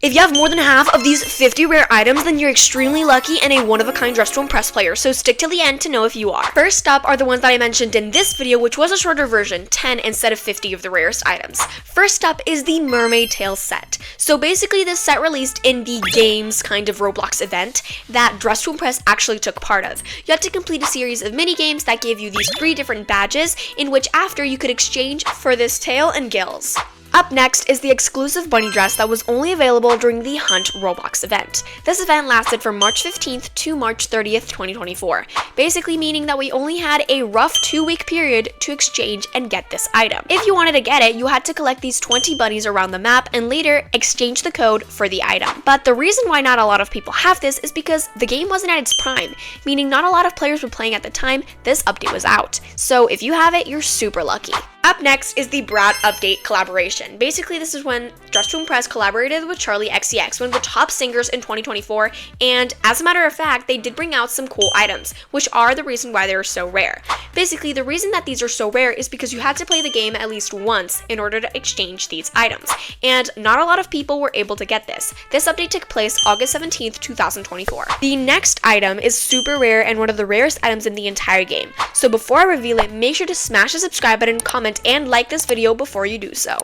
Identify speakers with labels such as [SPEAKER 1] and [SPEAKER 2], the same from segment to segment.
[SPEAKER 1] If you have more than half of these 50 rare items, then you're extremely lucky and a one-of-a-kind Dress to Impress player, so stick till the end to know if you are. First up are the ones that I mentioned in this video, which was a shorter version, 10 instead of 50 of the rarest items. First up is the Mermaid Tail set. So basically this set released in the games kind of Roblox event that Dress to Impress actually took part of. You had to complete a series of mini games that gave you these 3 different badges, in which after you could exchange for this tail and gills. Up next is the exclusive bunny dress that was only available during the Hunt Roblox event. This event lasted from March 15th to March 30th, 2024, basically meaning that we only had a rough 2-week period to exchange and get this item. If you wanted to get it, you had to collect these 20 bunnies around the map and later exchange the code for the item. But the reason why not a lot of people have this is because the game wasn't at its prime, meaning not a lot of players were playing at the time this update was out. So if you have it, you're super lucky. Up next is the Brat Update collaboration. Basically, this is when Dress to Impress collaborated with Charlie XCX, one of the top singers in 2024, and as a matter of fact, they did bring out some cool items, which are the reason why they're so rare. Basically, the reason that these are so rare is because you had to play the game at least once in order to exchange these items, and not a lot of people were able to get this. This update took place August 17th, 2024. The next item is super rare and one of the rarest items in the entire game, so before I reveal it, make sure to smash the subscribe button, comment, and like this video before you do so.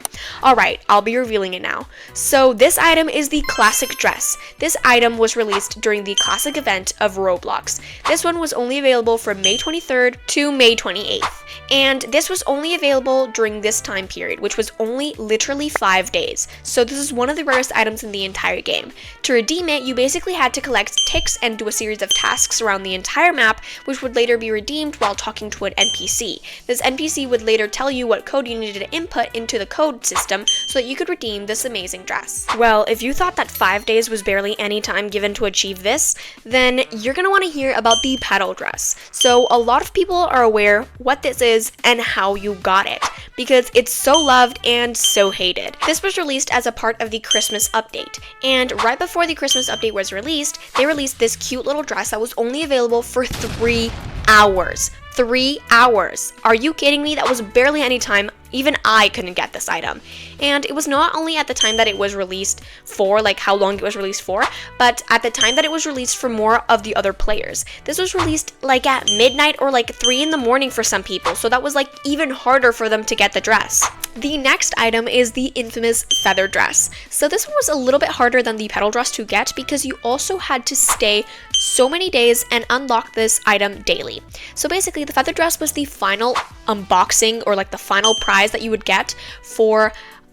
[SPEAKER 1] Alright, I'll be revealing it now. So this item is the Classic Dress. This item was released during the Classic event of Roblox. This one was only available from May 23rd to May 28th. And this was only available during this time period, which was only literally 5 days. So this is one of the rarest items in the entire game. To redeem it, you basically had to collect ticks and do a series of tasks around the entire map, which would later be redeemed while talking to an NPC. This NPC would later tell you what code you needed to input into the code system so that you could redeem this amazing dress. Well, if you thought that 5 days was barely any time given to achieve this, then you're gonna want to hear about the petal dress. So a lot of people are aware what this is and how you got it, because it's so loved and so hated. This was released as a part of the Christmas update, and right before the Christmas update was released, they released this cute little dress that was only available for 3 hours. 3 hours. Are you kidding me? That was barely any time. Even I couldn't get this item. And it was not only at the time that it was released for, like how long it was released for, but at the time that it was released for more of the other players. This was released like at midnight or like 3 in the morning for some people, so that was like even harder for them to get the dress. The next item is the infamous feather dress. So this one was a little bit harder than the petal dress to get because you also had to stay so many days and unlock this item daily. So basically the feather dress was the final unboxing or like the final prize that you would get for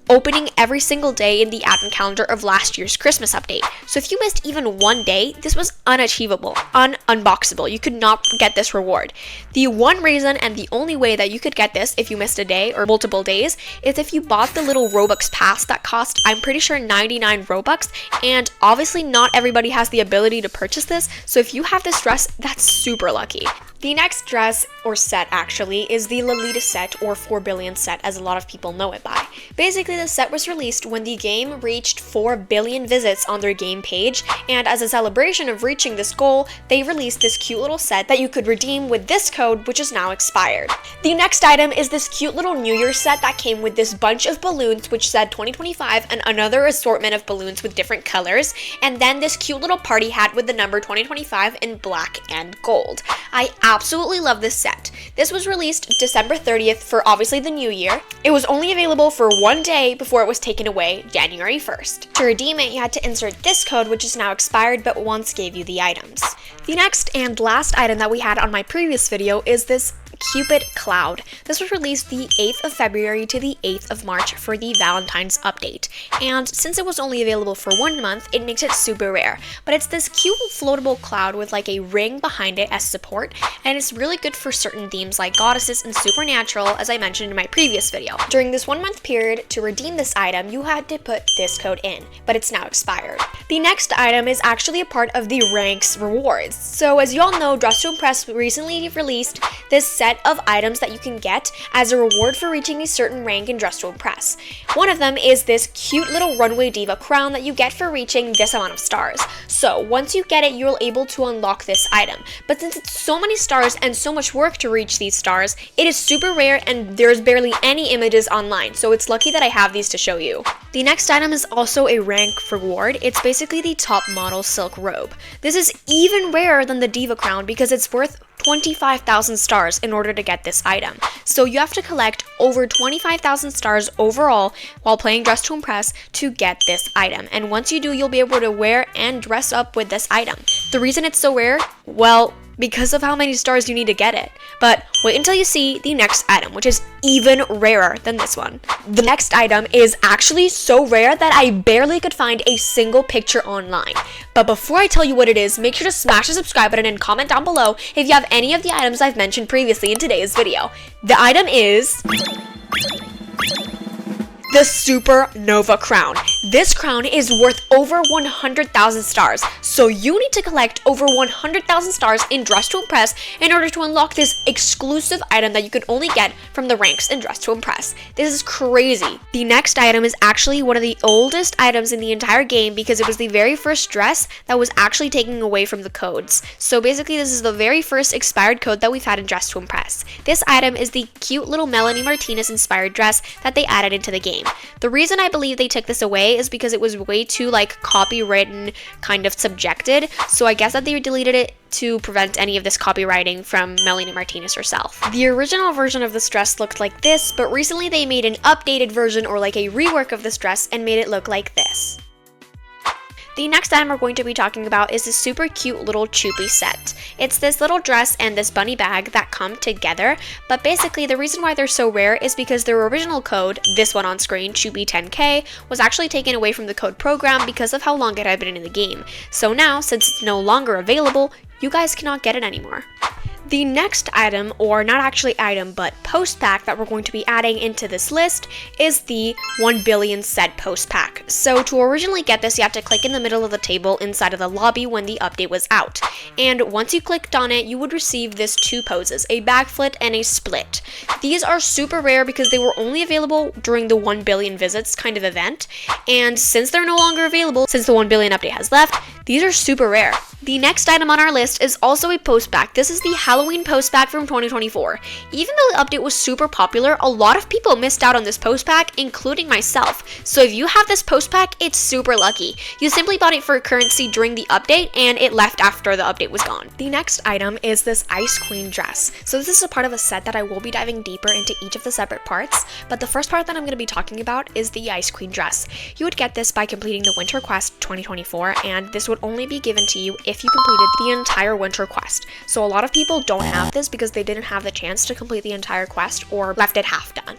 [SPEAKER 1] opening every single day in the advent calendar of last year's Christmas update. So if you missed even one day, this was unachievable, unboxable. You could not get this reward. The one reason and the only way that you could get this if you missed a day or multiple days is if you bought the little Robux pass that cost, I'm pretty sure, 99 Robux, and obviously not everybody has the ability to purchase this, so if you have this dress, that's super lucky. The next dress, or set actually, is the Lolita set, or 4 billion set as a lot of people know it by. Basically, the set was released when the game reached 4 billion visits on their game page, and as a celebration of reaching this goal, they released this cute little set that you could redeem with this code, which is now expired. The next item is this cute little New Year's set that came with this bunch of balloons which said 2025 and another assortment of balloons with different colors, and then this cute little party hat with the number 2025 in black and gold. I absolutely love this set. This was released December 30th for obviously the new year. It was only available for 1 day before it was taken away January 1st. To redeem it, you had to insert this code, which is now expired but once gave you the items. The next and last item that we had on my previous video is this Cupid Cloud. This was released the 8th of February to the 8th of March for the Valentine's update, and since it was only available for 1 month, it makes it super rare. But it's this cute floatable cloud with like a ring behind it as support, and it's really good for certain themes like goddesses and supernatural, as I mentioned in my previous video. During this 1 month period, to redeem this item, you had to put this code in, but it's now expired. The next item is actually a part of the ranks rewards. So as you all know, Dress to Impress recently released this set set of items that you can get as a reward for reaching a certain rank in Dress to Impress. One of them is this cute little Runway Diva crown that you get for reaching this amount of stars. So once you get it, you're able to unlock this item. But since it's so many stars and so much work to reach these stars, it is super rare and there's barely any images online, so it's lucky that I have these to show you. The next item is also a rank reward. It's basically the top model silk robe. This is even rarer than the Diva crown because it's worth 25,000 stars in order to get this item. So you have to collect over 25,000 stars overall while playing Dress to Impress to get this item. And once you do, you'll be able to wear and dress up with this item. The reason it's so rare, well, because of how many stars you need to get it. But wait until you see the next item, which is even rarer than this one. The next item is actually so rare that I barely could find a single picture online. But before I tell you what it is, make sure to smash the subscribe button and comment down below if you have any of the items I've mentioned previously in today's video. The item is the Supernova crown. This crown is worth over 100,000 stars, so you need to collect over 100,000 stars in Dress to Impress in order to unlock this exclusive item that you can only get from the ranks in Dress to Impress. This is crazy. The next item is actually one of the oldest items in the entire game because it was the very first dress that was actually taken away from the codes. So basically this is the very first expired code that we've had in Dress to Impress. This item is the cute little Melanie Martinez inspired dress that they added into the game. The reason I believe they took this away is because it was way too copywritten, kind of subjected, so I guess that they deleted it to prevent any of this copywriting from Melanie Martinez herself. The original version of this dress looked like this, but recently they made an updated version or a rework of this dress and made it look like this. The next item we're going to be talking about is this super cute little Choopy set. It's this little dress and this bunny bag that come together, but basically the reason why they're so rare is because their original code, this one on screen, Choopy10K, was actually taken away from the code program because of how long it had been in the game. So now, since it's no longer available, you guys cannot get it anymore. The next item, or not actually item, but post pack that we're going to be adding into this list is the 1 billion set post pack. So to originally get this, you have to click in the middle of the table inside of the lobby when the update was out. And once you clicked on it, you would receive this two poses, a backflip and a split. These are super rare because they were only available during the 1 billion visits kind of event. And since they're no longer available, since the 1 billion update has left, these are super rare. The next item on our list is also a post pack. This is the Halloween post pack from 2024. Even though the update was super popular, a lot of people missed out on this post pack, including myself. So if you have this post pack, it's super lucky. You simply bought it for currency during the update and it left after the update was gone. The next item is this Ice Queen dress. So this is a part of a set that I will be diving deeper into each of the separate parts, but the first part that I'm going to be talking about is the Ice Queen dress. You would get this by completing the Winter Quest 2024, and this would only be given to you if you completed the entire Winter Quest. So a lot of people don't have this because they didn't have the chance to complete the entire quest or left it half done.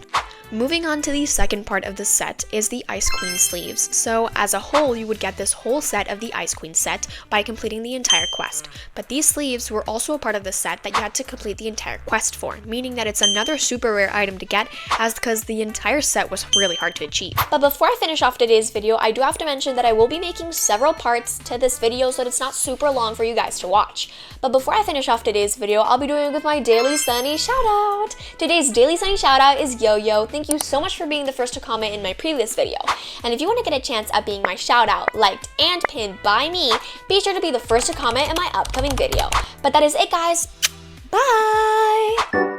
[SPEAKER 1] Moving on to the second part of the set is the Ice Queen sleeves. So as a whole, you would get this whole set of the Ice Queen set by completing the entire quest. But these sleeves were also a part of the set that you had to complete the entire quest for, meaning that it's another super rare item to get as because the entire set was really hard to achieve. But before I finish off today's video, I do have to mention that I will be making several parts to this video so that it's not super long for you guys to watch. But before I finish off today's video, I'll be doing it with my daily Sunny shout out. Today's daily Sunny shout out is Yo-Yo. Thank you so much for being the first to comment in my previous video. And if you want to get a chance at being my shout out, liked, and pinned by me, be sure to be the first to comment in my upcoming video. But that is it, guys. Bye!